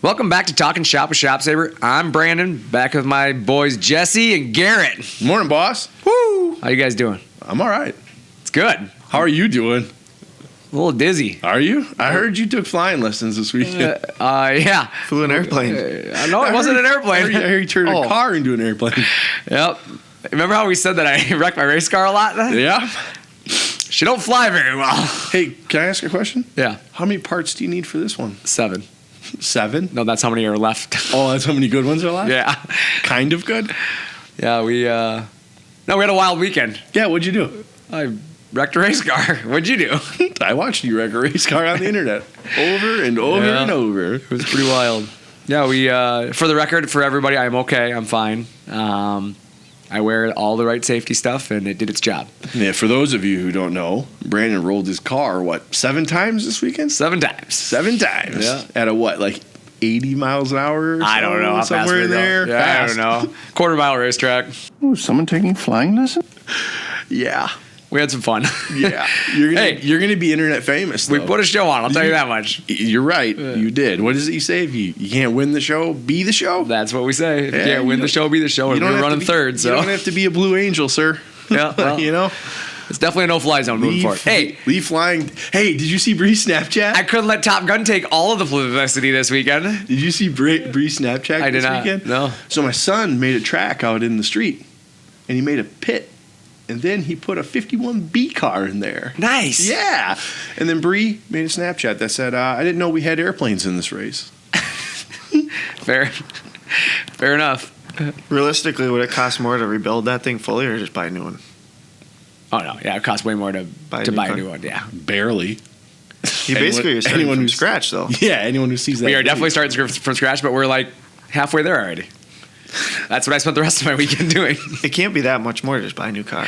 Welcome back to Talkin Shop with ShopSabre. I'm Brandon, back with my boys Jesse and Garrett. Morning, boss. Woo! How you guys doing? I'm all right. It's good. How are you doing? A little dizzy. Are you? I heard you took flying lessons this weekend. Yeah. Flew an airplane. No, it wasn't an airplane. I heard you turned a car into an airplane. Yep. Remember how we said that I wrecked my race car a lot? Yeah. She don't fly very well. Hey, can I ask a question? Yeah. How many parts do you need for this one? 7. 7? No, that's how many are left. Oh, that's how many good ones are left? Yeah. Kind of good? Yeah, we had a wild weekend. Yeah, what'd you do? I wrecked a race car. What'd you do? I watched you wreck a race car on the internet. Over and over and over. It was pretty wild. Yeah, we for the record, for everybody, I'm okay. I'm fine. I wear all the right safety stuff, and it did its job. Yeah, for those of you who don't know, Brandon rolled his car, 7 times this weekend? 7 times. 7 times? Yeah. At a what, like 80 miles an hour or so? I don't know how fast somewhere we in go. there? Yeah, Fast. I don't know. Quarter-mile racetrack. Oh, someone taking flying lessons? Yeah. We had some fun. Yeah. You're gonna be internet famous, though. We put a show on, I'll tell you that much. You're right. You did. What does it you say? If you can't win the show, be the show? That's what we say. If you Yeah, can't win the show, be the show. And we're running third, so. You don't have to be a Blue Angel, sir. Yeah, well, you know? it's definitely a no-fly zone moving forward. Hey, leave flying. Hey, did you see Bree's Snapchat? I couldn't let Top Gun take all of the publicity this weekend. Did you see Bree's Snapchat I did this not. weekend? No. So my son made a track out in the street, and he made a pit. And then he put a 51B car in there. Nice. Yeah. And then Bree made a Snapchat that said, I didn't know we had airplanes in this race. Fair enough. Realistically, would it cost more to rebuild that thing fully or just buy a new one? Oh, no. Yeah, it costs way more to buy a new one. Yeah. Barely. You basically are starting from scratch, though. Yeah, anyone who sees that. We are video. definitely starting from scratch, but we're like halfway there already. That's what I spent the rest of my weekend doing. It can't be that much more to just buy a new car.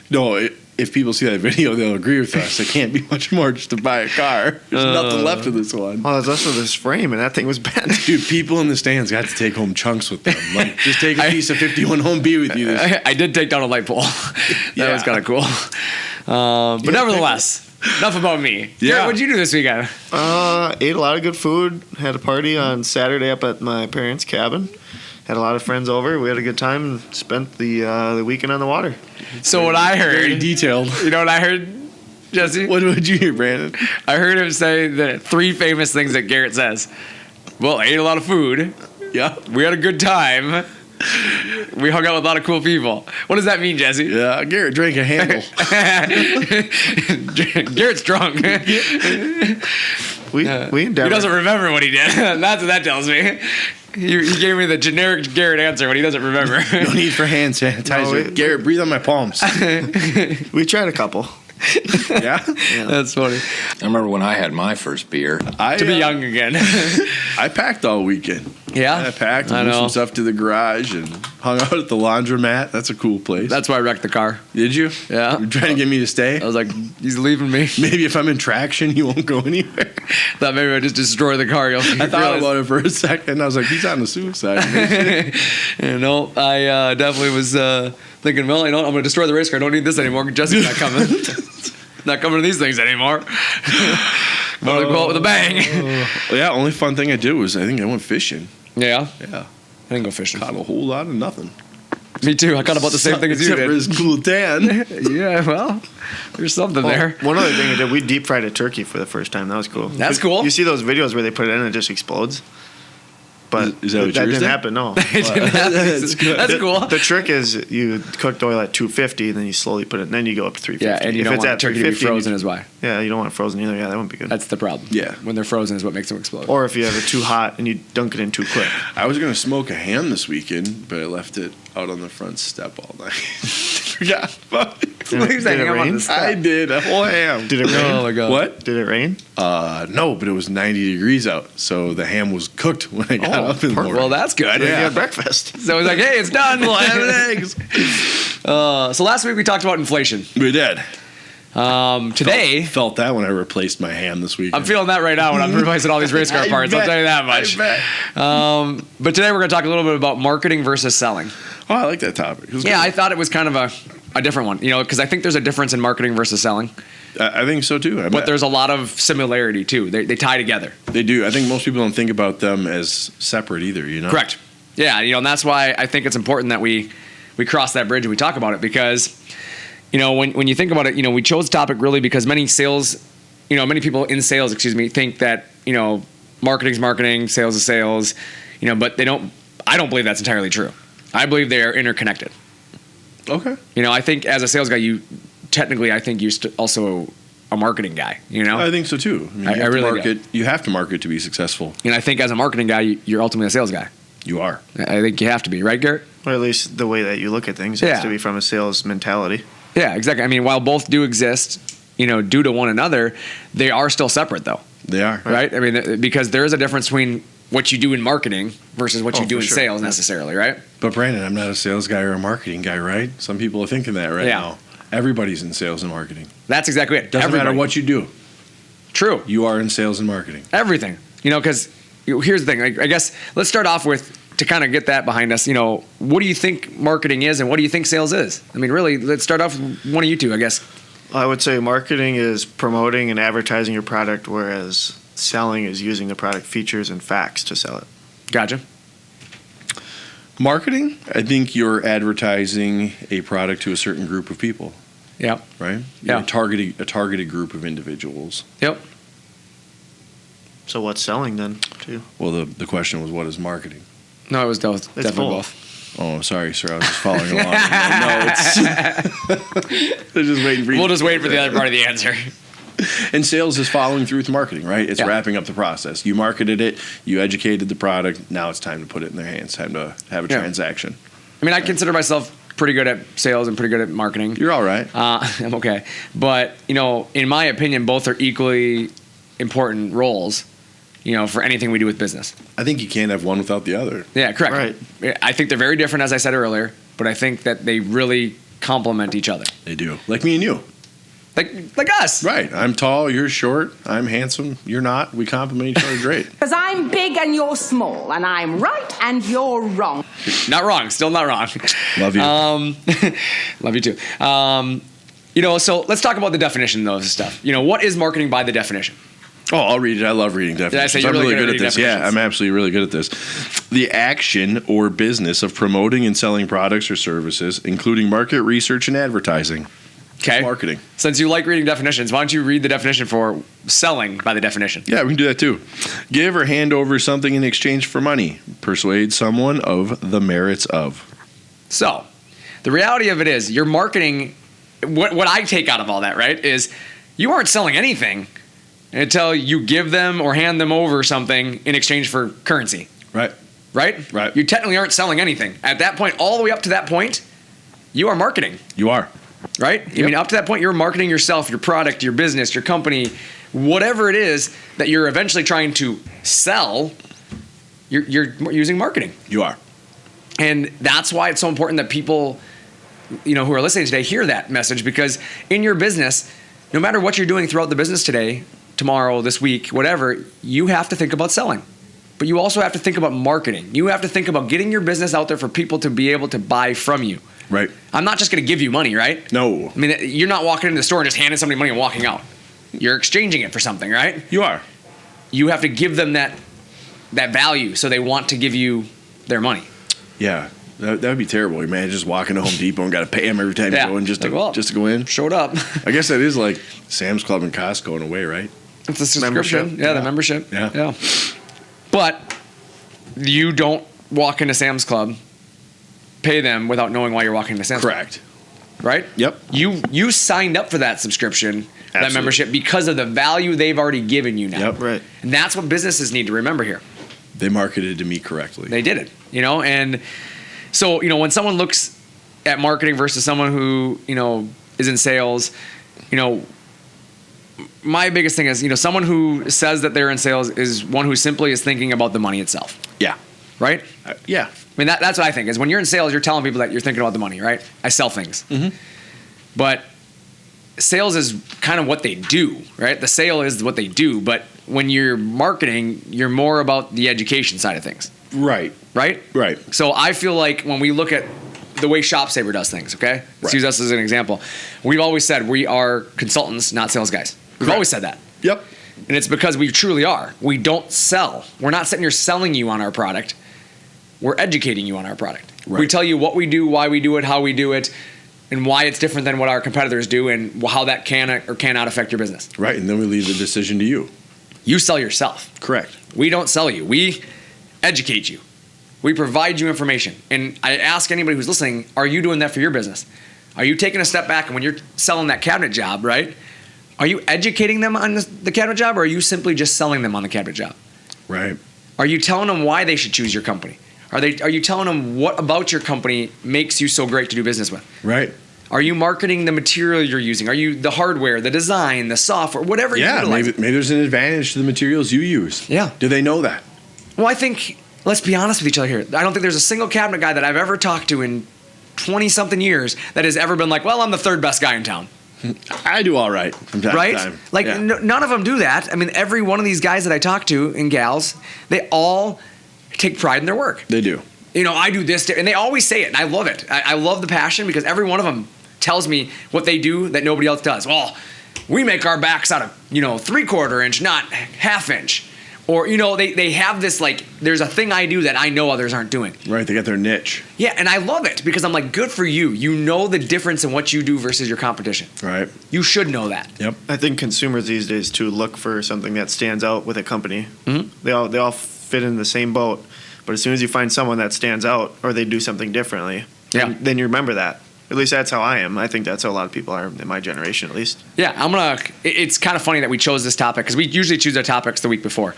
No, if people see that video, they'll agree with us. It can't be much more just to buy a car. There's nothing left of this one. Well, there's also this frame, and that thing was bent. Dude, people in the stands got to take home chunks with them. Like, just take a piece of 51 home, be with you. I did take down a light pole. That was kind of cool. But nevertheless, enough about me. Yeah. Garrett, what'd you do this weekend? Ate a lot of good food. Had a party on Saturday up at my parents' cabin. Had a lot of friends over. We had a good time and spent the weekend on the water. So what I heard, Very detailed. you know what I heard, Jesse? What did you hear, Brandon? I heard him say the 3 famous things that Garrett says. Well, I ate a lot of food. Yeah. We had a good time. We hung out with a lot of cool people. What does that mean, Jesse? Yeah, Garrett drank a handle. Garrett's drunk. We He endeavored. doesn't remember what he did. That's what that tells me. He gave me the generic Garrett answer when he doesn't remember. No need for hand sanitizer. No, Garrett, breathe on my palms. We tried a couple. Yeah? That's funny. I remember when I had my first beer. To be young again. I packed all weekend. Yeah? I packed I and moved know. some stuff to the garage and hung out at the laundromat. That's a cool place. That's why I wrecked the car. Did you? Yeah. You're trying to get me to stay? I was like, he's leaving me. Maybe if I'm in traction, you won't go anywhere. Thought maybe I'd just destroy the car. I thought about it for a second. I was like, he's on the suicide mission. No, I definitely was thinking, well, I'm going to destroy the race car. I don't need this anymore. Jesse's not coming. Not coming to these things anymore. I'm going to go out with a bang. Yeah, only fun thing I did was I think I went fishing. Yeah? Yeah. I didn't go fishing. Caught a whole lot of nothing. Me too. I caught about the same thing as you Except did. for his cool tan. Yeah, well, there's something there. One other thing we did, we deep fried a turkey for the first time. That was cool. That's cool. You see those videos where they put it in and it just explodes? But Is that what yours didn't did? happen, no. That's good. That's cool. The trick is you cook the oil at 250 and then you slowly put it, and then you go up to 350. Yeah, and you If don't it's want at turkey to be 350, frozen is why. Yeah, you don't want it frozen either. Yeah, that wouldn't be good. That's the problem. Yeah. When they're frozen is what makes them explode. Or if you have it too hot and you dunk it in too quick. I was going to smoke a ham this weekend, but I left it out on the front step all night. Forgot about it. Leaves that Did it ham on rain? the step. I did a whole ham. Did it rain? Oh my god. What? Did it rain? No, but it was 90 degrees out, so the ham was cooked when I got up in the morning. Well, that's good. You Yeah. had breakfast. So he's like, hey, it's done. Well, ham and eggs. So last week we talked about inflation. We did. Today, Felt that when I replaced my ham this weekend. I'm feeling that right now when I'm replacing all these race car I parts. I'll bet. tell you that much. I bet. But today we're going to talk a little bit about marketing versus selling. Oh, I like that topic. It was Yeah, good. I thought it was kind of a different one, because I think there's a difference in marketing versus selling. I think so too. But there's a lot of similarity too. They tie together. They do. I think most people don't think about them as separate either. Correct. Yeah, and that's why I think it's important that we cross that bridge and we talk about it, because when you think about it, we chose the topic really because many people in sales, think that marketing's marketing, sales is sales, but I don't believe that's entirely true. I believe they are interconnected. Okay. I think as a sales guy, you're also a marketing guy. I think so too. I mean, you have to market to be successful. And I think as a marketing guy, you're ultimately a sales guy. You are. I think you have to be, right, Garrett? Or at least the way that you look at things has to be from a sales mentality. Yeah, exactly. I mean, while both do exist, due to one another, they are still separate, though. They are. Right? I mean, because there is a difference between what you do in marketing versus what you do in sales necessarily, right? But Brandon, I'm not a sales guy or a marketing guy, right? Some people are thinking that now. Everybody's in sales and marketing. That's exactly it. Doesn't matter what you do. True. You are in sales and marketing. Everything. Because here's the thing. I guess let's start off with, to kind of get that behind us, what do you think marketing is and what do you think sales is? I mean, really, let's start off with one of you two, I guess. I would say marketing is promoting and advertising your product, whereas selling is using the product features and facts to sell it. Gotcha. Marketing, I think you're advertising a product to a certain group of people. Yeah. Right? You're a targeted group of individuals. Yep. So what's selling then, too? Well, the question was, what is marketing? No, it was definitely both. Oh, sorry, sir. I was just following along. They're just waiting for you. We'll just wait for the other part of the answer. And sales is following through with marketing, right? It's wrapping up the process. You marketed it, you educated the product. Now it's time to put it in their hands. Time to have a transaction. I mean, I consider myself pretty good at sales and pretty good at marketing. You're all right. I'm okay. But, in my opinion, both are equally important roles, for anything we do with business. I think you can't have one without the other. Yeah, correct. Right. I think they're very different, as I said earlier, but I think that they really complement each other. They do. Like me and you. Like us. Right. I'm tall, you're short, I'm handsome, you're not. We complement each other great. Because I'm big and you're small, and I'm right and you're wrong. Not wrong. Still not wrong. Love you. Love you too. So let's talk about the definition of this stuff. What is marketing by the definition? Oh, I'll read it. I love reading definitions. Yeah, I'm really good at reading this. Yeah, I'm absolutely really good at this. The action or business of promoting and selling products or services, including market research and advertising. Okay. Marketing. Since you like reading definitions, why don't you read the definition for selling by the definition? Yeah, we can do that too. Give or hand over something in exchange for money. Persuade someone of the merits of. So, the reality of it is, your marketing, what I take out of all that, right, is you aren't selling anything until you give them or hand them over something in exchange for currency. Right. Right? Right. You technically aren't selling anything. At that point, all the way up to that point, you are marketing. You are. Right? Yep. I mean, up to that point, you're marketing yourself, your product, your business, your company, whatever it is that you're eventually trying to sell, you're using marketing. You are. And that's why it's so important that people, who are listening today hear that message, because in your business, no matter what you're doing throughout the business today, tomorrow, this week, whatever, you have to think about selling. But you also have to think about marketing. You have to think about getting your business out there for people to be able to buy from you. Right. I'm not just going to give you money, right? No. I mean, you're not walking into the store and just handing somebody money and walking out. You're exchanging it for something, right? You are. You have to give them that value, so they want to give you their money. Yeah. That would be terrible. You man, just walking to Home Depot and got to pay them every time you go in just to go in. Showed up. I guess that is like Sam's Club and Costco in a way, right? It's a subscription. Membership. Yeah, the membership. Yeah. But you don't walk into Sam's Club, pay them without knowing why you're walking into Sam's Club. Correct. Right? Yep. You signed up for that subscription, that membership, because of the value they've already given you now. Yep. Right. And that's what businesses need to remember here. They marketed to me correctly. They did it, and so, when someone looks at marketing versus someone who, is in sales, my biggest thing is, someone who says that they're in sales is one who simply is thinking about the money itself. Yeah. Right? Yeah. I mean, that's what I think is when you're in sales, you're telling people that you're thinking about the money, right? I sell things. Mm-hmm. But sales is kind of what they do, right? The sale is what they do. But when you're marketing, you're more about the education side of things. Right. Right? Right. So I feel like when we look at the way ShopSabre does things, okay? Let's Right. use us as an example. We've always said we are consultants, not sales guys. We've Correct. always said that. Yep. And it's because we truly are. We don't sell. We're not sitting here selling you on our product. We're educating you on our product. Right. We tell you what we do, why we do it, how we do it, and why it's different than what our competitors do, and how that can or cannot affect your business. Right. And then we leave the decision to you. You sell yourself. Correct. We don't sell you. We educate you. We provide you information. And I ask anybody who's listening, are you doing that for your business? Are you taking a step back, and when you're selling that cabinet job, right? Are you educating them on the cabinet job, or are you simply just selling them on the cabinet job? Right. Are you telling them why they should choose your company? Are you telling them what about your company makes you so great to do business with? Right. Are you marketing the material you're using? Are you the hardware, the design, the software, whatever you Yeah. utilize? Maybe there's an advantage to the materials you use. Yeah. Do they know that? Well, I think, let's be honest with each other here. I don't think there's a single cabinet guy that I've ever talked to in 20-something years that has ever been like, well, I'm the third best guy in town. I do all right from time Right? to time. Like, Yeah. none of them do that. I mean, every one of these guys that I talk to and gals, they all take pride in their work. They do. You know, I do this, and they always say it, and I love it. I love the passion because every one of them tells me what they do that nobody else does. Well, we make our backs out of, 3/4 inch, not half inch. Or, they have this, like, there's a thing I do that I know others aren't doing. Right. They got their niche. Yeah, and I love it because I'm like, good for you. You know the difference in what you do versus your competition. Right. You should know that. Yep. I think consumers these days too look for something that stands out with a company. Mhm. They all fit in the same boat, but as soon as you find someone that stands out or they do something differently, Yeah. then you remember that. At least that's how I am. I think that's how a lot of people are in my generation, at least. Yeah, it's kind of funny that we chose this topic because we usually choose our topics the week before.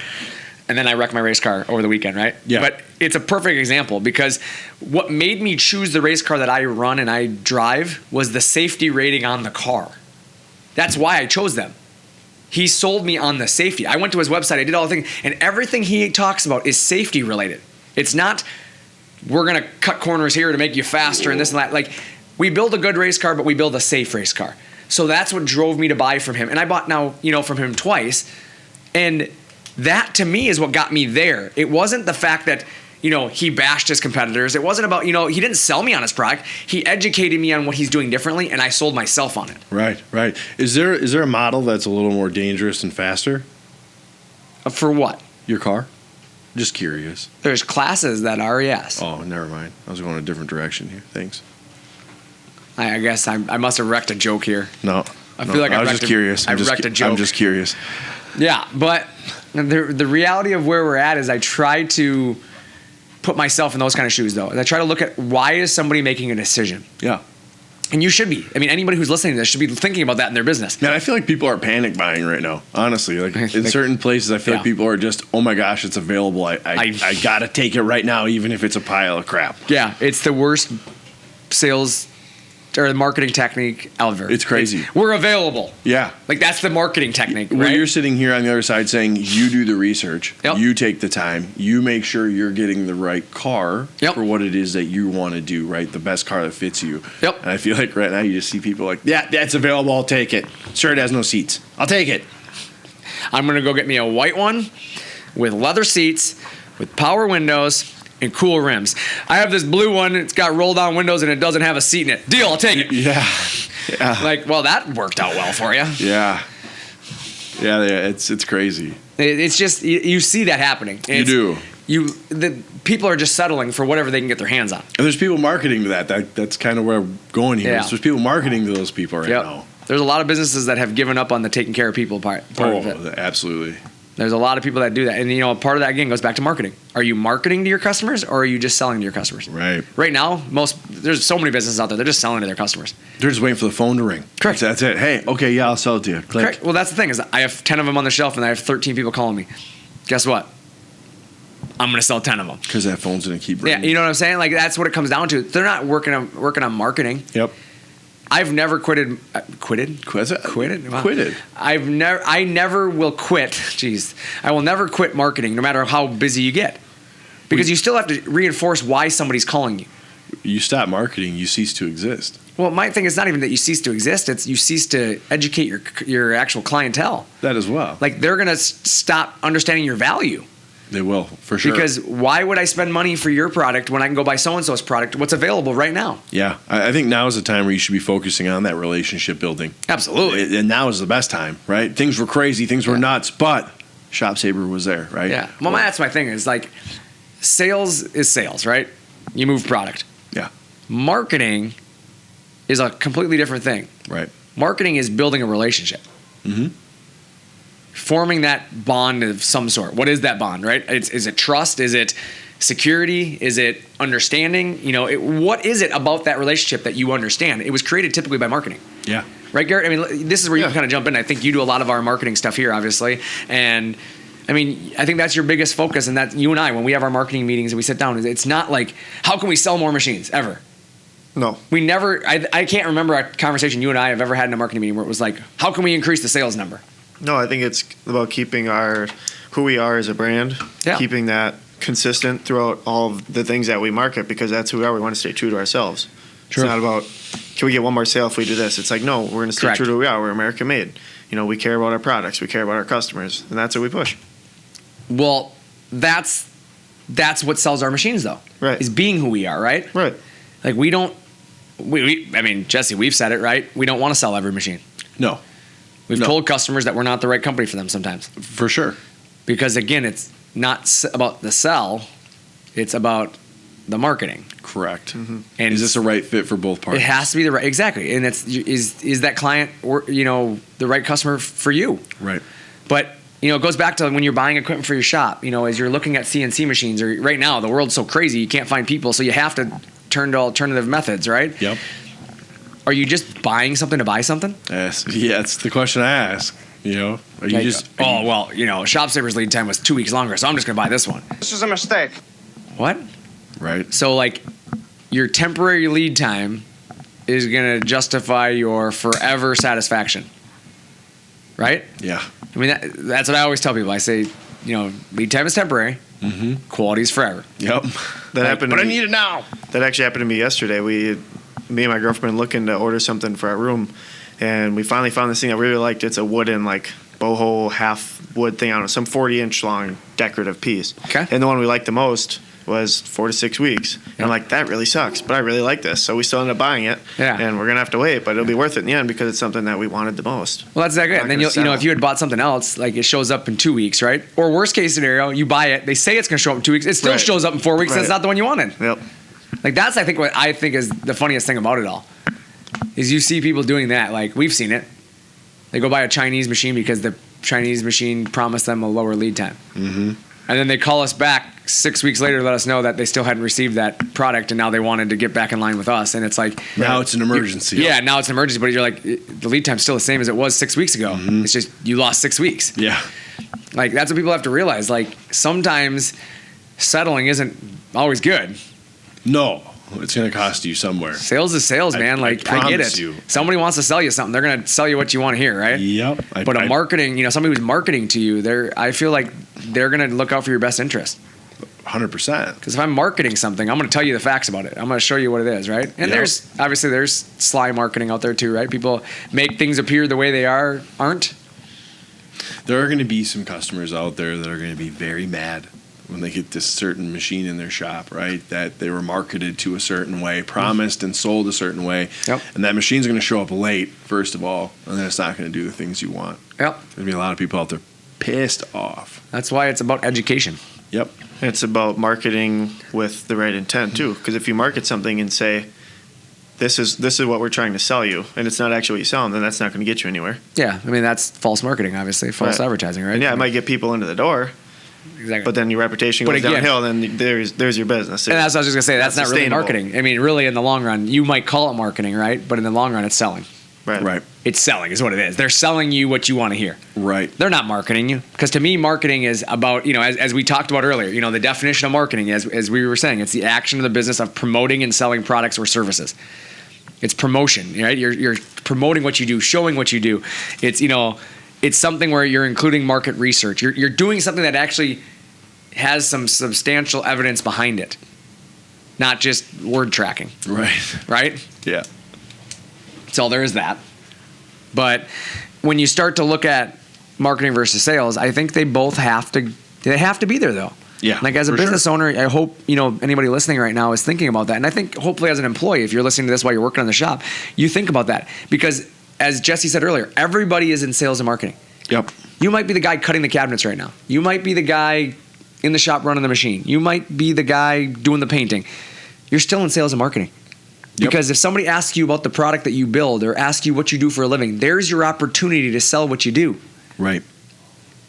And then I wreck my race car over the weekend, right? Yeah. But it's a perfect example because what made me choose the race car that I run and I drive was the safety rating on the car. That's why I chose them. He sold me on the safety. I went to his website, I did all the things, and everything he talks about is safety related. It's not, we're going to cut corners here to make you faster and this and that. Like, we build a good race car, but we build a safe race car. So that's what drove me to buy from him. And I bought now, from him twice. And that to me is what got me there. It wasn't the fact that, he bashed his competitors. It wasn't about, he didn't sell me on his product. He educated me on what he's doing differently, and I sold myself on it. Right. Right. Is there a model that's a little more dangerous and faster? For what? Your car? Just curious. There's classes that are, yes. Oh, never mind. I was going a different direction here. Thanks. I guess I must have wrecked a joke here. No. I feel like I I was wrecked just curious. I wrecked a joke. I'm just curious. Yeah, but the reality of where we're at is I try to put myself in those kind of shoes, though. And I try to look at why is somebody making a decision? Yeah. And you should be. I mean, anybody who's listening to this should be thinking about that in their business. Man, I feel like people are panic buying right now. Honestly, like in certain places, I feel like Yeah. people are just, oh my gosh, it's available. I gotta take it right now, even if it's a pile of crap. Yeah, it's the worst sales or marketing technique ever. It's crazy. We're available. Yeah. Like, that's the marketing technique, Where right? you're sitting here on the other side saying, you do the research, Yep. you take the time, you make sure you're getting the right car Yep. for what it is that you want to do, right? The best car that fits you. Yep. And I feel like right now you just see people like, yeah, that's available, I'll take it. Sure, it has no seats. I'll take it. I'm going to go get me a white one with leather seats, with power windows, and cool rims. I have this blue one. It's got roll-down windows, and it doesn't have a seat in it. Deal, I'll take it. Yeah. Yeah. Like, well, that worked out well for you. Yeah. Yeah, it's crazy. It's just, you see that happening. You do. The people are just settling for whatever they can get their hands on. And there's people marketing to that. That's kind of where I'm going here. Yeah. There's people marketing to those people right now. There's a lot of businesses that have given up on the taking care of people part of it. Absolutely. There's a lot of people that do that. And, part of that, again, goes back to marketing. Are you marketing to your customers, or are you just selling to your customers? Right. Right now, there's so many businesses out there, they're just selling to their customers. They're just waiting for the phone to ring. Correct. That's it. Hey, okay, yeah, I'll sell it to you. Click. Correct. Well, that's the thing is I have 10 of them on the shelf, and I have 13 people calling me. Guess what? I'm going to sell 10 of them. Because that phone's going to keep ringing. Yeah, you know what I'm saying? Like, that's what it comes down to. They're not working on marketing. Yep. I've never quitted. Quitted? Wow. Quitted. I never will quit. Jeez. I will never quit marketing, no matter how busy you get. Because you still have to reinforce why somebody's calling you. You stop marketing, you cease to exist. Well, my thing is not even that you cease to exist. It's you cease to educate your actual clientele. That as well. Like, they're going to stop understanding your value. They will, for sure. Because why would I spend money for your product when I can go buy so-and-so's product, what's available right now? Yeah. I think now is the time where you should be focusing on that relationship building. Absolutely. And now is the best time, right? Things were crazy. Things were nuts. But ShopSabre was there, right? Yeah. Well, that's my thing is like sales is sales, right? You move product. Yeah. Marketing is a completely different thing. Right. Marketing is building a relationship. Mm-hmm. Forming that bond of some sort. What is that bond, right? Is it trust? Is it security? Is it understanding? What is it about that relationship that you understand? It was created typically by marketing. Yeah. Right, Garrett? I mean, this is where you can kind of jump in. I think you do a lot of our marketing stuff here, obviously. And I mean, I think that's your biggest focus. And that you and I, when we have our marketing meetings and we sit down, it's not like, how can we sell more machines ever? No. We never, I can't remember a conversation you and I have ever had in a marketing meeting where it was like, how can we increase the sales number? No, I think it's about keeping who we are as a brand, keeping that consistent throughout all of the things that we market, because that's who we are. We want to stay true to ourselves. True. It's not about, can we get one more sale if we do this? It's like, no, we're going to stay Correct. true to who we are. We're American made. We care about our products. We care about our customers. And that's what we push. Well, that's what sells our machines, though. Right. Is being who we are, right? Right. Like I mean, Jesse, we've said it, right? We don't want to sell every machine. No. We've No. told customers that we're not the right company for them sometimes. For sure. Because again, it's not about the sell, it's about the marketing. Correct. Mm-hmm. And is this a right fit for both parties? It has to be the right, exactly. And is that client or the right customer for you? Right. But it goes back to when you're buying equipment for your shop. As you're looking at CNC machines, or right now the world's so crazy you can't find people, so you have to turn to alternative methods, right? Yep. Are you just buying something to buy something? Yes. Yeah, it's the question I ask. Are you ShopSabre's lead time was 2 weeks longer, so I'm just gonna buy this one. This is a mistake. What? Right. So your temporary lead time is gonna justify your forever satisfaction, right? Yeah. I mean that's what I always tell people. I say, lead time is temporary, quality is forever. Yep. That happened. But I need it now. That actually happened to me yesterday. Me and my girlfriend looking to order something for our room, and we finally found this thing I really liked. It's a wooden boho half wood thing on it, some 40-inch long decorative piece. Okay. And the one we liked the most was 4 to 6 weeks. And I'm like, that really sucks, but I really like this. So we still ended up buying it. Yeah. And we're gonna have to wait, but it'll be worth it in the end because it's something that we wanted the most. Well, that's exactly it. And then if you had bought something else, it shows up in 2 weeks, right? Or worst case scenario, you buy it, they say it's gonna show up in 2 weeks, it still Right. shows up in 4 weeks, and it's Right. not the one you wanted. Yep. That's what I think is the funniest thing about it all. Is you see people doing that. We've seen it. They go buy a Chinese machine because the Chinese machine promised them a lower lead time. Mm-hmm. And then they call us back 6 weeks later to let us know that they still hadn't received that product, and now they wanted to get back in line with us. And it's like, Now it's an emergency. Yeah, now it's an emergency, but you're like, the lead time's still the same as it was 6 weeks ago. It's just you lost 6 weeks. Yeah. That's what people have to realize. Sometimes settling isn't always good. No. It's going to cost you somewhere. Sales is sales, man. I get promise it. you. Somebody wants to sell you something. They're going to sell you what you want to hear, right? Yep. But marketing, somebody who's marketing to you, I feel like they're going to look out for your best interest. 100%. Because if I'm marketing something, I'm going to tell you the facts about it. I'm going to show you what it is, right? And Yep. there's sly marketing out there too, right? People make things appear the way they aren't. There are going to be some customers out there that are going to be very mad when they get this certain machine in their shop, right? That they were marketed to a certain way, promised and sold a certain way. Yep. And that machine's going to show up late, first of all, and then it's not going to do the things you want. Yep. There's going to be a lot of people out there pissed off. That's why it's about education. Yep. It's about marketing with the right intent too. Because if you market something and say, this is what we're trying to sell you, and it's not actually what you sell them, then that's not going to get you anywhere. Yeah. I mean, that's false marketing, obviously. False Right. advertising, right? And yeah, it might get people into the door, Exactly. but then your reputation But goes again- downhill, then there's your business. And that's what I was just going to say. That's not really sustainable. marketing. I mean, really, in the long run, you might call it marketing, right? But in the long run, it's selling. Right. Right. It's selling is what it is. They're selling you what you want to hear. Right. They're not marketing you. Because to me, marketing is about, as we talked about earlier, the definition of marketing, as we were saying, it's the action of the business of promoting and selling products or services. It's promotion, right? You're promoting what you do, showing what you do. It's, it's something where you're including market research. You're doing something that actually has some substantial evidence behind it, not just word tracking, Right. right? Yeah. So there is that. But when you start to look at marketing versus sales, I think they both have to be there though. Yeah, Like as a for business sure. owner, I hope, anybody listening right now is thinking about that. And I think hopefully as an employee, if you're listening to this while you're working on the shop, you think about that. Because as Jesse said earlier, everybody is in sales and marketing. Yep. You might be the guy cutting the cabinets right now. You might be the guy in the shop running the machine. You might be the guy doing the painting. You're still in sales and marketing. Yep. Because if somebody asks you about the product that you build or asks you what you do for a living, there's your opportunity to sell what you do. Right.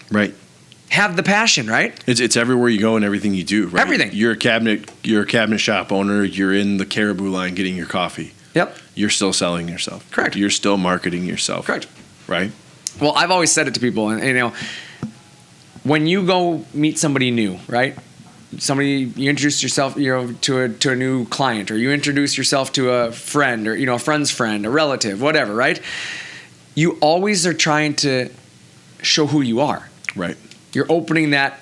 Right. Have the passion, right? It's everywhere you go and everything you do. Right? Everything. You're a cabinet shop owner. You're in the Caribou line getting your coffee. Yep. You're still selling yourself. Correct. You're still marketing yourself. Correct. Right. Well, I've always said it to people, and when you go meet somebody new, right? You introduce yourself, to a new client, or you introduce yourself to a friend, or a friend's friend, a relative, whatever, right? You always are trying to show who you are. Right. You're opening that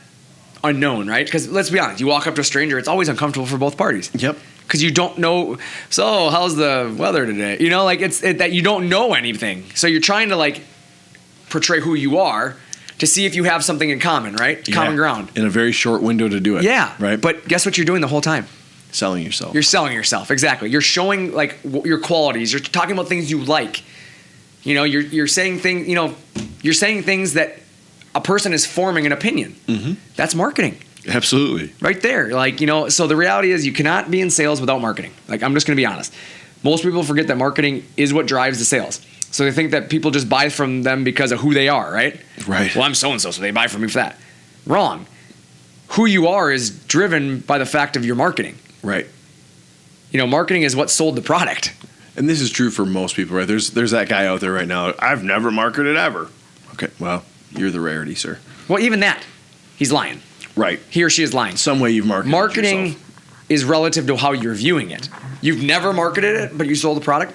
unknown, right? Because let's be honest, you walk up to a stranger, it's always uncomfortable for both parties. Yep. Because you don't know. So, how's the weather today? It's that you don't know anything. So you're trying to portray who you are to see if you have something in common, right? Yeah. Common ground. In a very short window to do it. Yeah. Right. But guess what you're doing the whole time? Selling yourself. You're selling yourself. Exactly. You're showing your qualities. You're talking about things you like. You're saying things. You're saying things that a person is forming an opinion. Mm-hmm. That's marketing. Absolutely. Right there. So the reality is you cannot be in sales without marketing. I'm just going to be honest. Most people forget that marketing is what drives the sales. So they think that people just buy from them because of who they are, right? Right. Well, I'm so-and-so, so they buy from me for that. Wrong. Who you are is driven by the fact of your marketing. Right. Marketing is what sold the product. And this is true for most people, right? There's that guy out there right now. I've never marketed ever. Okay. Well, you're the rarity, sir. Well, even that, he's lying. Right. He or she is lying. Some way you've marketed Marketing yourself. is relative to how you're viewing it. You've never marketed it, but you sold the product.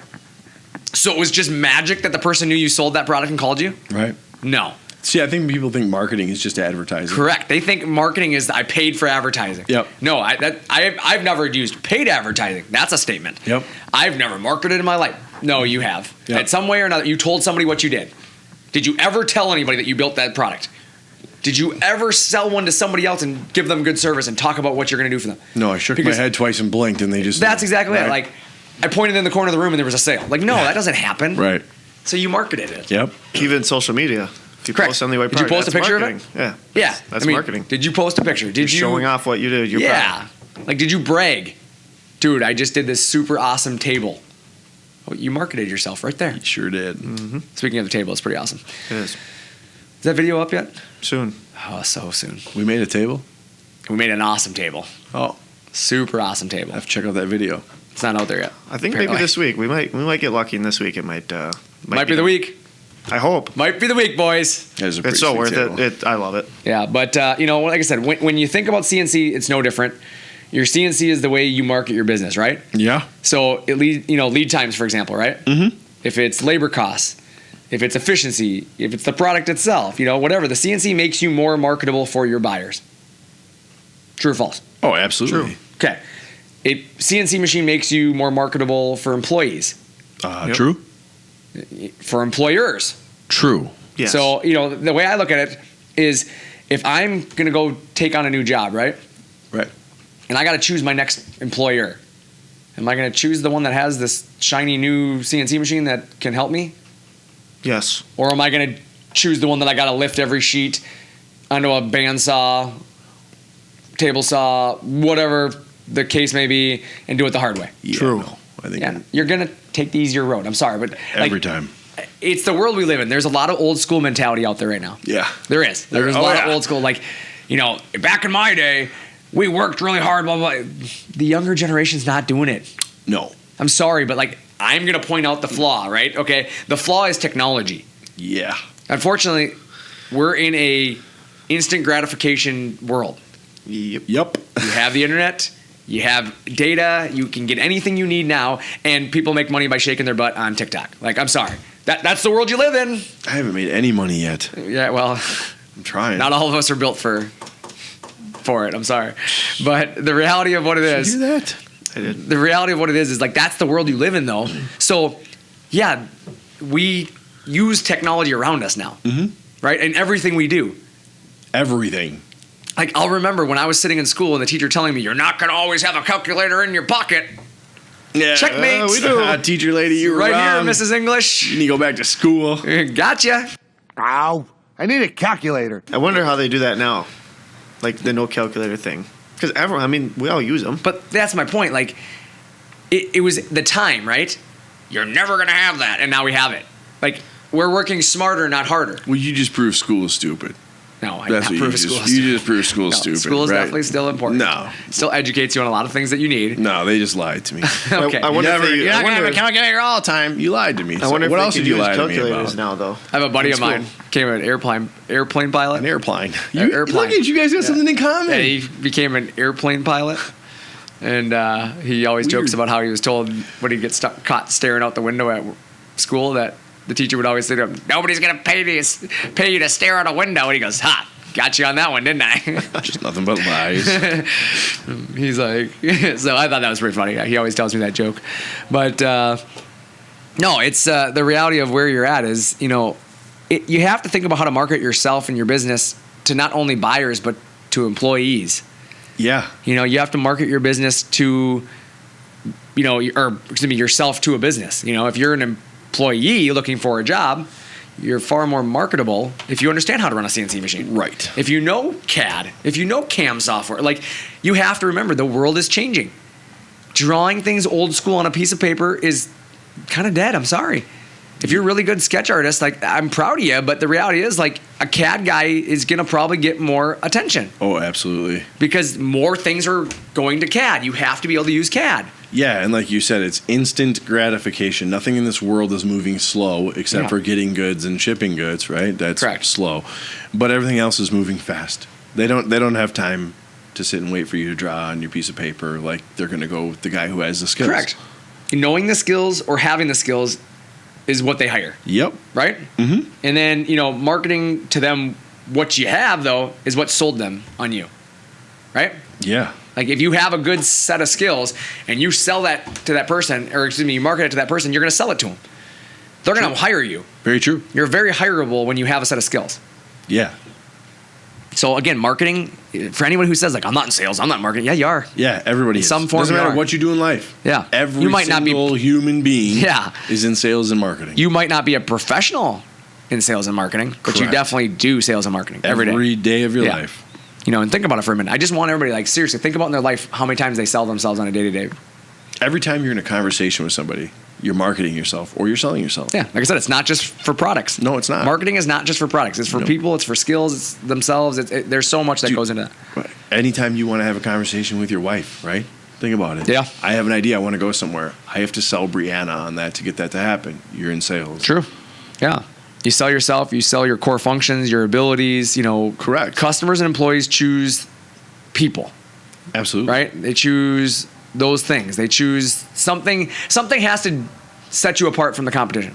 So it was just magic that the person knew you sold that product and called you? Right. No. See, I think people think marketing is just advertising. Correct. They think marketing is I paid for advertising. Yep. No, I've never used paid advertising. That's a statement. Yep. I've never marketed in my life. No, you have. Yep. In some way or another, you told somebody what you did. Did you ever tell anybody that you built that product? Did you ever sell one to somebody else and give them good service and talk about what you're going to do for them? No, I shook my head twice and blinked, and they just. That's exactly right? it. I pointed in the corner of the room and there was a sale. No, that doesn't happen. Right. So you marketed it. Yep. Even social media. If you Correct. post on the right Did you product, post a that's picture of marketing. it? Yeah. Yeah. That's marketing. Did you post a picture? You're Did you showing off what you did? Your yeah. product. Did you brag? Dude, I just did this super awesome table. Well, you marketed yourself right there. You sure did. Mm-hmm. Speaking of the table, it's pretty awesome. It is. Is that video up yet? Soon. Oh, so soon. We made a table. We made an awesome table. Oh, Super awesome table. I have to check out that video. It's not out there yet. I think Apparently. maybe this week we might get lucky, and this week it might Might be the week. I hope. Might be the week, boys. That is a pretty It's so sweet worth table. it. I love it. Yeah, but like I said, when you think about CNC, it's no different. Your CNC is the way you market your business, right? Yeah. So lead times, for example, right? Mm-hmm. If it's labor costs, if it's efficiency, if it's the product itself, whatever, the CNC makes you more marketable for your buyers. True or false? Oh, absolutely. Okay. CNC machine makes you more marketable for employees, Yep. True. for employers. True. Yes. So, the way I look at it is if I'm going to go take on a new job, right? Right. And I got to choose my next employer. Am I going to choose the one that has this shiny new CNC machine that can help me? Yes. Or am I going to choose the one that I got to lift every sheet onto a bandsaw, table saw, whatever the case may be, and do it the hard way? Yeah, True. No, I think Yeah, you're going to take the easier road. I'm sorry, but every time. It's the world we live in. There's a lot of old school mentality out there right now. Yeah. There is. There's a Oh, lot yeah. of old school, back in my day, we worked really hard, blah, blah, blah. The younger generation's not doing it. No. I'm sorry, but I'm going to point out the flaw, right? Okay. The flaw is technology. Yeah. Unfortunately, we're in a instant gratification world. Yep. Yep. You have the internet, you have data, you can get anything you need now, and people make money by shaking their butt on TikTok. I'm sorry. That's the world you live in. I haven't made any money yet. Yeah, well, I'm trying. not all of us are built for it. I'm sorry. But the reality of what it Did is, you do that? I did. the reality of what it is that's the world you live in, though. So, yeah, we use technology around us now, right? And everything we do. Everything. Like, I'll remember when I was sitting in school and the teacher telling me, you're not going to always have a calculator in your pocket. Yeah, Checkmate. We do. Teacher lady, you were Right wrong. here, Mrs. English. You need to go back to school. Gotcha. Ow. I need a calculator. I wonder how they do that now, like the no calculator thing. Because everyone, I mean, we all use them. But that's my point. Like, it was the time, right? You're never going to have that. And now we have it. Like, we're working smarter, not harder. Well, you just prove school is stupid. No, I That's not what prove you school. just, you just prove school is No, stupid. school is right? definitely still important. No. Still educates you on a lot of things that you need. No, they just lied to me. Okay. I wonder if they, You're I not going to have wonder, a calculator all the time. You lied to me. I wonder if what they else can did you use lie to me calculators about? now, though. I have a buddy in of mine school. became an airplane pilot. An airplane. Airplane. Look at you guys got something in common. Yeah, he became an airplane pilot. And he always jokes about how he was told when he gets caught staring out the window at school that the teacher would always say to him, nobody's going to pay you to stare out a window. And he goes, ha, got you on that one, didn't I? Just nothing but lies. He's like, so I thought that was pretty funny. He always tells me that joke. But no, it's the reality of where you're at is, you have to think about how to market yourself and your business to not only buyers, but to employees. Yeah. You have to market your business to, yourself to a business. If you're an employee looking for a job, you're far more marketable if you understand how to run a CNC machine. Right. If you know CAD, if you know CAM software, like you have to remember the world is changing. Drawing things old school on a piece of paper is kind of dead. I'm sorry. If you're a really good sketch artist, like I'm proud of you, but the reality is like a CAD guy is going to probably get more attention Oh, absolutely. because more things are going to CAD. You have to be able to use CAD. Yeah, and like you said, it's instant gratification. Nothing in this world is moving slow except Yeah. for getting goods and shipping goods, right? That's Correct. slow. But everything else is moving fast. They don't have time to sit and wait for you to draw on your piece of paper like they're going to go with the guy who has the skills. Correct. Knowing the skills or having the skills is what they hire, Yep. right? Mm-hmm. And then, marketing to them what you have, though, is what sold them on you, right? Yeah. Like if you have a good set of skills and you sell that to that person, or you market it to that person, you're going to sell it to them. They're going to hire you. Very true. You're very hireable when you have a set of skills. Yeah. So again, marketing, for anyone who says like, I'm not in sales, I'm not in marketing. Yeah, you are. Yeah, everybody In is. some form Doesn't you matter are. what you do in life. Yeah. Every You might not be- single human being Yeah. is in sales and marketing. You might not be a professional in sales and marketing, but you Correct. definitely do sales and marketing every day. Every day of your Yeah. life. And think about it for a minute. I just want everybody, like, seriously, think about in their life how many times they sell themselves on a day-to-day. Every time you're in a conversation with somebody, you're marketing yourself or you're selling yourself. Yeah, like I said, it's not just for products. No, it's not. Marketing is not just for products. It's for No. people. It's for skills. It's themselves. There's so much that Dude, goes into that. Right. Anytime you want to have a conversation with your wife, right? Think about it. Yeah. I have an idea. I want to go somewhere. I have to sell Brianna on that to get that to happen. You're in sales. True. Yeah. You sell yourself. You sell your core functions, your abilities. Correct. Customers and employees choose people, Absolutely. right? They choose those things. They choose something. Something has to set you apart from the competition,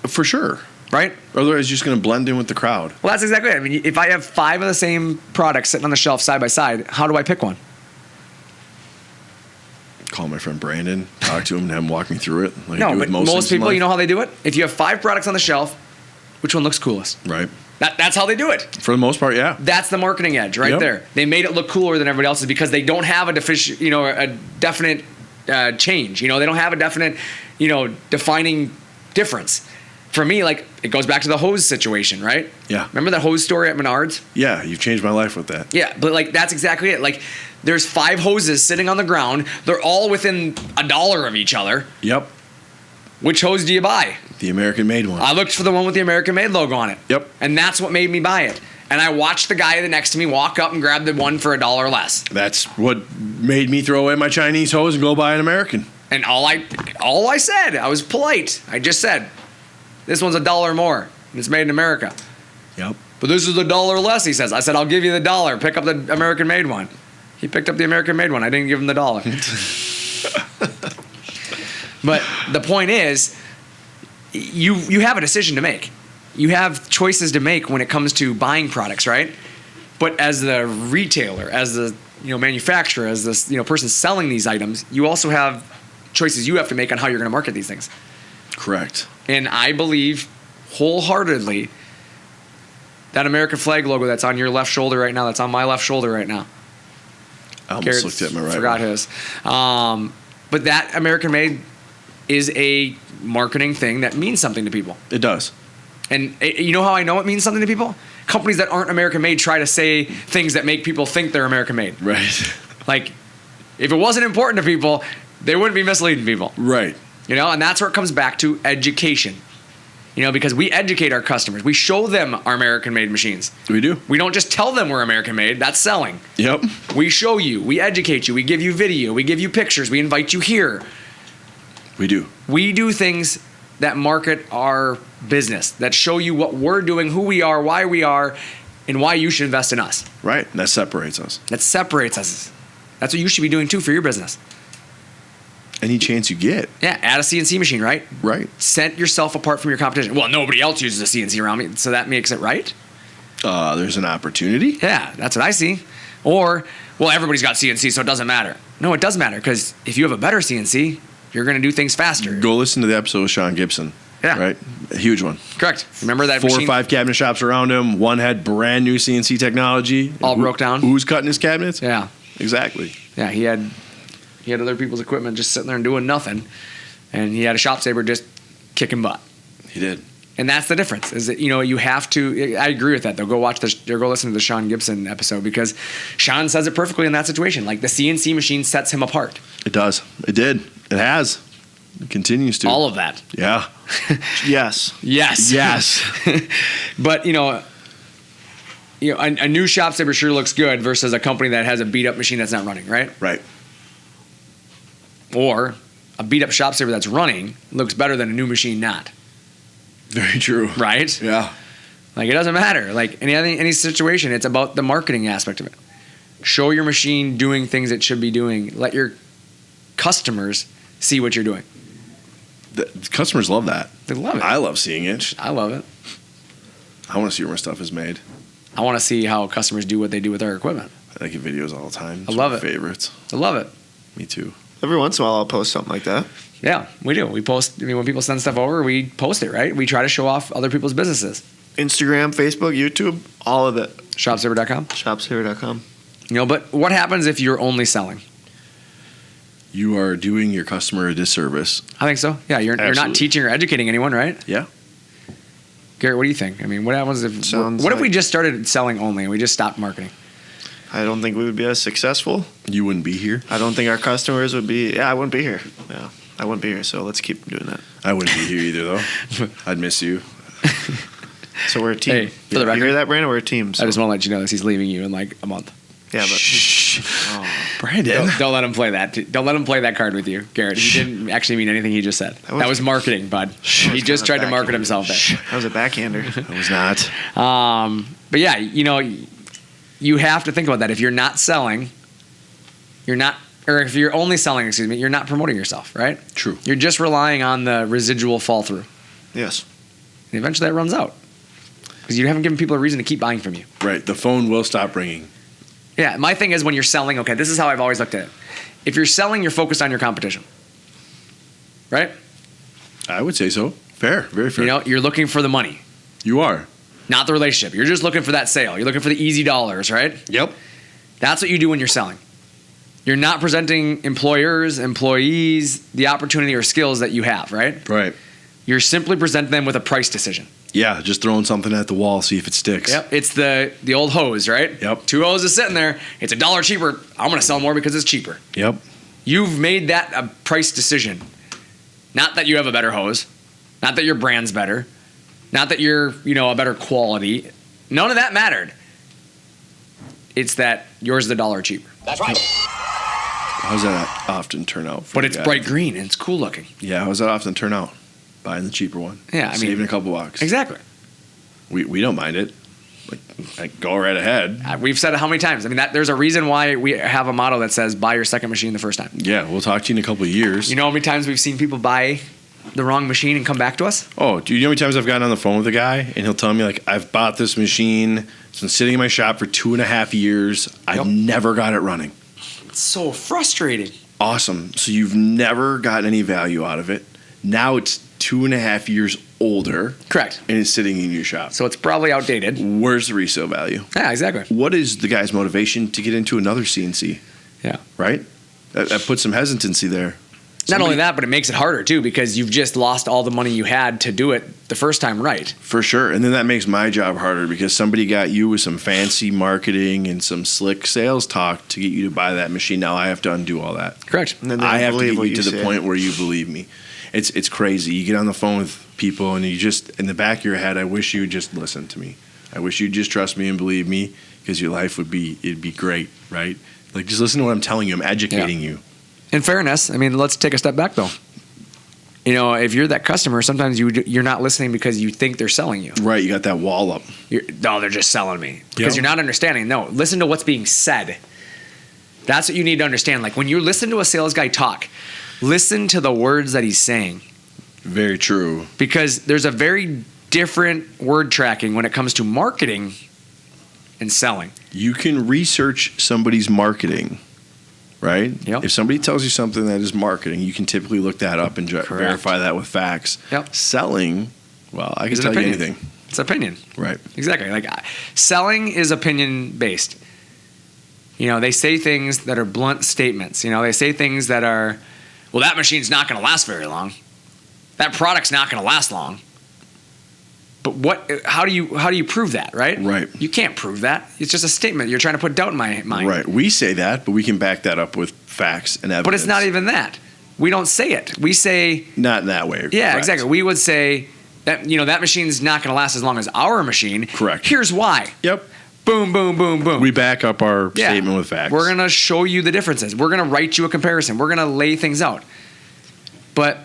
For sure. right? Otherwise, you're just going to blend in with the crowd. Well, that's exactly it. I mean, if I have 5 of the same products sitting on the shelf side by side, how do I pick one? Call my friend Brandon, talk to him, and have him walk me through it. Like I No, do but with most things in people, you life. know how they do it? If you have 5 products on the shelf, which one looks coolest? Right. That's how they do it. For the most part, yeah. That's the marketing edge right Yep. there. They made it look cooler than everybody else's because they don't have a definite change. They don't have a definite, defining difference. For me, like it goes back to the hose situation, right? Yeah. Remember that hose story at Menards? Yeah, you've changed my life with that. Yeah, but like that's exactly it. Like there's 5 hoses sitting on the ground. They're all within $1 of each other. Yep. Which hose do you buy? The American-made one. I looked for the one with the American Made logo on it. Yep. And that's what made me buy it. And I watched the guy next to me walk up and grab the one for $1 less. That's what made me throw away my Chinese hose and go buy an American. And all I said, I was polite. I just said, this one's $1 more. And it's made in America. Yep. But this is $1 less, he says. I said, I'll give you the $1. Pick up the American Made one. He picked up the American Made one. I didn't give him the $1. But the point is, you have a decision to make. You have choices to make when it comes to buying products, right? But as the retailer, as the manufacturer, as this person selling these items, you also have choices you have to make on how you're going to market these things. Correct. And I believe wholeheartedly That American flag logo that's on your left shoulder right now, that's on my left shoulder right now. I almost Garrett looked at my right. forgot one. his. But that American made is a marketing thing that means something to people. It does. And you know how I know it means something to people? Companies that aren't American made try to say things that make people think they're American made. Right. Like, if it wasn't important to people, they wouldn't be misleading people. Right. You know, and that's where it comes back to education. You know, because we educate our customers. We show them our American made machines. We do. We don't just tell them we're American made. That's selling. Yep. We show you. We educate you. We give you video. We give you pictures. We invite you here. We do. We do things that market our business, that show you what we're doing, who we are, why we are, and why you should invest in us. Right. That separates us. That separates us. That's what you should be doing too for your business. Any chance you get. Yeah, add a CNC machine, right? Right. Set yourself apart from your competition. Well, nobody else uses a CNC around me, so that makes it right? There's an opportunity. Yeah, that's what I see. Or, well, everybody's got CNC, so it doesn't matter. No, it does matter, because if you have a better CNC, you're going to do things faster. Go listen to the episode with Sean Gibson. Yeah. Right? A huge one. Correct. Remember that 4 machine? or 5 cabinet shops around him. One had brand new CNC technology. All broke down? Who's cutting his cabinets? Yeah. Exactly. Yeah, he had other people's equipment just sitting there and doing nothing, and he had a ShopSabre just kicking butt. He did. And that's the difference. Is that, you know, you have to. I agree with that though. Go watch or go listen to the Sean Gibson episode, because Sean says it perfectly in that situation. Like, the CNC machine sets him apart. It does. It did. It has. It continues to. All of that. Yeah. Yes. Yes. Yes. But you know, a new ShopSabre sure looks good versus a company that has a beat up machine that's not running, right? Right. Or a beat up ShopSabre that's running looks better than a new machine not. Very true. Right? Yeah. Like, it doesn't matter. Like, any situation, it's about the marketing aspect of it. Show your machine doing things it should be doing. Let your customers see what you're doing. The customers love that. They love it. I love seeing it. I love it. I want to see where my stuff is made. I want to see how customers do what they do with our equipment. I get videos all the time. It's I love my it. Favorites. I love it. Me too. Every once in a while, I'll post something like that. Yeah, we do. We post. I mean, when people send stuff over, we post it, right? We try to show off other people's businesses. Instagram, Facebook, YouTube, all of it. ShopSabre.com. ShopSabre.com. You know, but what happens if you're only selling? You are doing your customer a disservice. I think so. Yeah, you're not Absolutely. teaching or educating anyone, right? Yeah. Garrett, what do you think? I mean, what happens if what if we just started selling only and we just stopped marketing? I don't think we would be as successful. You wouldn't be here. I don't think our customers would be. Yeah, I wouldn't be here. Yeah, I wouldn't be here. So let's keep doing that. I wouldn't be here either, though. I'd miss you. So we're a team. Hey, for the You record, hear that, Brandon? We're a team. So. I just want to let you know this. He's leaving you in like a month. Yeah, but Brandon. Don't let him play that. Don't let him play that card with you, Garrett. He didn't actually mean anything he just said. That was marketing, bud. He just tried to market himself there. that was a backhander. I was not. But yeah, you know, you have to think about that. If you're not selling, or if you're only selling, you're not promoting yourself, right? True. You're just relying on the residual fall through. Yes. And eventually that runs out because you haven't given people a reason to keep buying from you. Right. The phone will stop ringing. Yeah. My thing is when you're selling, okay, this is how I've always looked at it. If you're selling, you're focused on your competition, right? I would say so. Fair. Very fair. You know, you're looking for the money, You are. not the relationship. You're just looking for that sale. You're looking for the easy dollars, right? Yep. That's what you do when you're selling. You're not presenting employers, employees, the opportunity or skills that you have, right? Right. You're simply presenting them with a price decision. Yeah. Just throwing something at the wall, see if it sticks. Yep. It's the old hose, right? Yep. 2 hoses sitting there. It's $1 cheaper. I'm going to sell more because it's cheaper. Yep. You've made that a price decision. Not that you have a better hose. Not that your brand's better. Not that you're, a better quality. None of that mattered. It's that yours is $1 cheaper. That's right. How does that often turn out? For But you it's guys? bright green and it's cool looking. Yeah. How does that often turn out? Buying the cheaper one. Yeah, I mean- saving a couple bucks. Exactly. We don't mind it. Like go right ahead. We've said it how many times? I mean, there's a reason why we have a motto that says buy your second machine the first time. Yeah. We'll talk to you in a couple of years. You know how many times we've seen people buy the wrong machine and come back to us? Oh, do you know how many times I've gotten on the phone with a guy and he'll tell me like I've bought this machine. It's been sitting in my shop for 2.5 years. I've never got it running. It's so frustrating. Awesome. So you've never gotten any value out of it. Now it's 2.5 years older. Correct. And it's sitting in your shop. So it's probably outdated. Where's the resale value? Yeah, exactly. What is the guy's motivation to get into another CNC? Yeah. Right? That puts some hesitancy there. Not only that, but it makes it harder too because you've just lost all the money you had to do it the first time right. For sure. And then that makes my job harder because somebody got you with some fancy marketing and some slick sales talk to get you to buy that machine. Now I have to undo all that. Correct. And then they I have to believe get what you to the say. point where you believe me. It's crazy. You get on the phone with people and you just, in the back of your head, I wish you would just listen to me. I wish you'd just trust me and believe me because your life it'd be great, right? Like just listen to what I'm telling you. I'm educating you. In fairness, I mean, let's take a step back though. You know, if you're that customer, sometimes you're not listening because you think they're selling you. Right, you got that wall up. No, they're just selling me. Because Yep. you're not understanding. No, listen to what's being said. That's what you need to understand. Like when you listen to a sales guy talk, listen to the words that he's saying. Very true. Because there's a very different word tracking when it comes to marketing and selling. You can research somebody's marketing, right? Yep. If somebody tells you something that is marketing, you can typically look that up and verify that with facts. Yep. Selling, well, I can It's an tell you opinion. anything. It's opinion. Right. Exactly. Like selling is opinion based. You know, they say things that are blunt statements. You know, they say things that are, well, that machine's not going to last very long. That product's not going to last long. But how do you prove that, right? Right. You can't prove that. It's just a statement. You're trying to put doubt in my mind. Right. We say that, but we can back that up with facts and evidence. But it's not even that. We don't say it. We say, Not in that way. yeah, Correct. exactly. We would say that, you know, that machine's not going to last as long as our machine. Correct. Here's why. Yep. Boom, boom, boom, boom. We back up our Yeah. statement with facts. We're going to show you the differences. We're going to write you a comparison. We're going to lay things out. But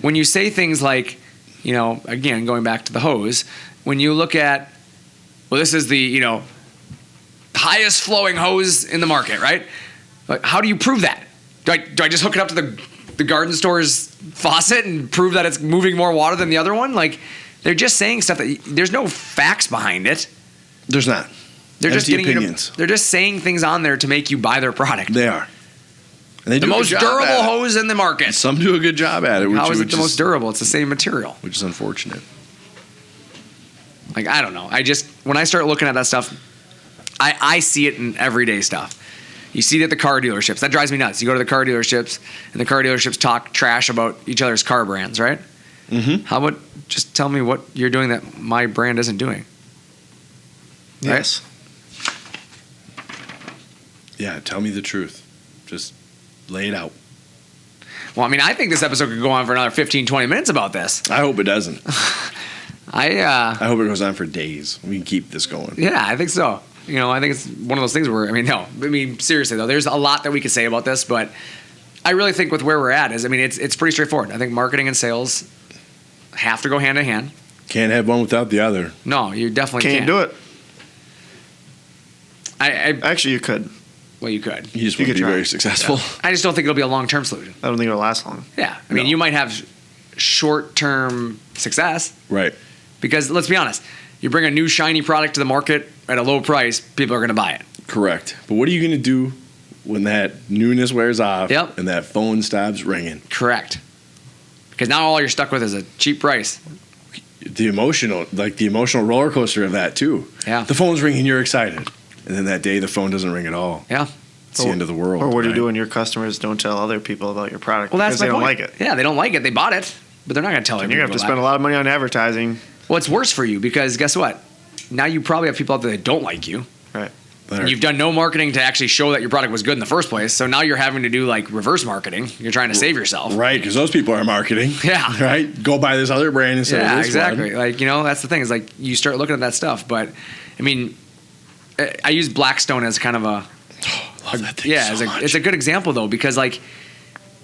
when you say things like, you know, again, going back to the hose, when you look at, well, this is the, you know, highest flowing hose in the market, right? Like, how do you prove that? Do I just hook it up to the garden store's faucet and prove that it's moving more water than the other one? Like, they're just saying stuff that there's no facts behind it. There's not. They're just Empty getting opinions. they're just saying things on there to make you buy their product. They are. And they The do a most good job durable at it. hose in the market. Some do a good job at it. How is it which the most durable? It's the same material. Which is unfortunate. Like, I don't know. When I start looking at that stuff, I see it in everyday stuff. You see it at the car dealerships. That drives me nuts. You go to the car dealerships, and the car dealerships talk trash about each other's car brands, right? Mm-hmm. How about just tell me what you're doing that my brand isn't doing? Yes. Yeah, tell me the truth. Just lay it out. Well, I mean, I think this episode could go on for another 15, 20 minutes about this. I hope it doesn't. I hope it goes on for days. We can keep this going. Yeah, I think so. You know, I think it's one of those things where, seriously though, there's a lot that we could say about this, but I really think with where we're at is, it's pretty straightforward. I think marketing and sales have to go hand in hand. Can't have one without the other. No, you definitely can't. Can't do it. I Actually, you could. well, you could. You just You wouldn't could be try. very successful. I just don't think it'll be a long-term solution. I don't think it'll last long. Yeah, I mean, No. you might have short-term success Right. because let's be honest, you bring a new shiny product to the market at a low price, people are going to buy it. Correct. But what are you going to do when that newness wears off Yep. and that phone stops ringing? Correct. Because now all you're stuck with is a cheap price. The emotional roller coaster of that too. Yeah. The phone's ringing, you're excited. And then that day the phone doesn't ring at all. Yeah. It's the end of the world. Or what do you right? do when your customers don't tell other people about your product Well, that's because they my don't point. like it? Yeah, they don't like it. They bought it, but they're not going to tell And everyone. you're going to have to spend a lot of money on advertising. Well, it's worse for you because guess what? Now you probably have people out there that don't like you. Right. There. And you've done no marketing to actually show that your product was good in the first place. So now you're having to do like reverse marketing. You're trying to save yourself. Right, because those people are marketing. Yeah. Right? Go buy this other brand instead of Yeah, this exactly. one. Like, you know, that's the thing is like you start looking at that stuff. But I mean, I use Blackstone as kind of a, Love that thing yeah, so much. it's a good example though, because like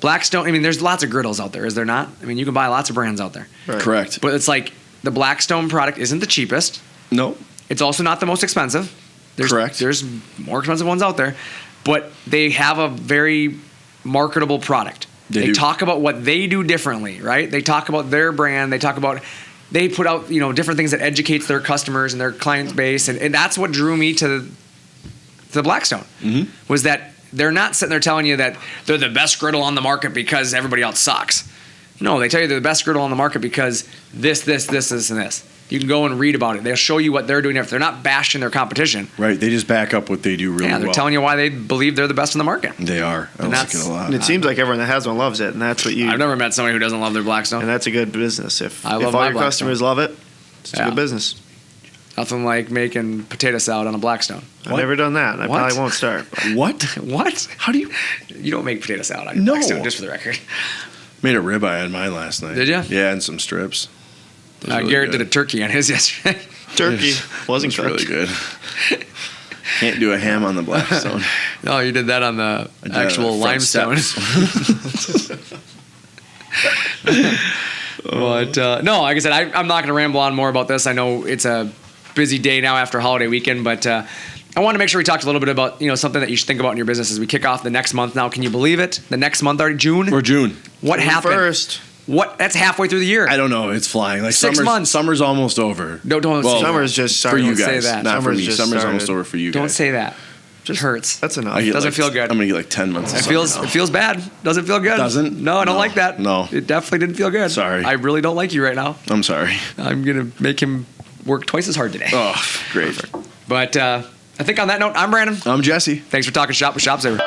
Blackstone, I mean, there's lots of griddles out there, is there not? I mean, you can buy lots of brands out there. Right. Correct. But it's like the Blackstone product isn't the cheapest. No. It's also not the most expensive. Correct. There's more expensive ones out there, but they have a very marketable product. They do. talk about what they do differently, right? They talk about their brand. They put out, you know, different things that educates their customers and their client base, and that's what drew me to the Blackstone. Mm-hmm. Was that they're not sitting there telling you that they're the best griddle on the market because everybody else sucks. No, they tell you they're the best griddle on the market because this, and this. You can go and read about it. They'll show you what they're doing. If they're not bashing their competition, Right. They just back up what they do really well. yeah, they're telling you why they believe they're the best in the market. They are. I And like that's- it a lot. And it seems like everyone that has one loves it, and that's what you. I've never met somebody who doesn't love their Blackstone. And that's a good business. If I love all my your Blackstone. customers love it, it's a Yeah. good business. Nothing like making potato salad on a Blackstone. I've What? never done that. And I What? probably won't start. What? What? How do you? You don't make potato salad on your No. Blackstone, just for the record. Made a ribeye on mine last night. Did ya? Yeah, and some strips. It was really Garrett good. did a turkey on his yesterday. Turkey It wasn't was really cooked. good. Can't do a ham on the Blackstone. No, you did that on the I did it on actual the front limestone. steps. But no, like I said, I'm not going to ramble on more about this. I know it's a busy day now after holiday weekend, but I want to make sure we talked a little bit about something that you should think about in your business as we kick off the next month. Now, can you believe it? The next month already, June. Or June. What happened? First, What? That's halfway through the year. I don't know. It's flying. Like 6 months. Summer's almost over. No, don't Well, say that. summer's just For started. you Don't say guys, that. not for Summer's me. just Summer's started. almost over for you guys. Don't say that. Just hurts. That's enough. I get Doesn't like- feel good. I'm gonna get like 10 months. Of It summer feels now. it feels bad. Doesn't feel good. Doesn't? No, I don't No. like that. No. It definitely didn't feel good. Sorry. I really don't like you right now. I'm sorry. I'm gonna make him work twice as hard today. Oh, great. But I think on that note, I'm Brandon. I'm Jesse. Thanks for talking shop with ShopSabre.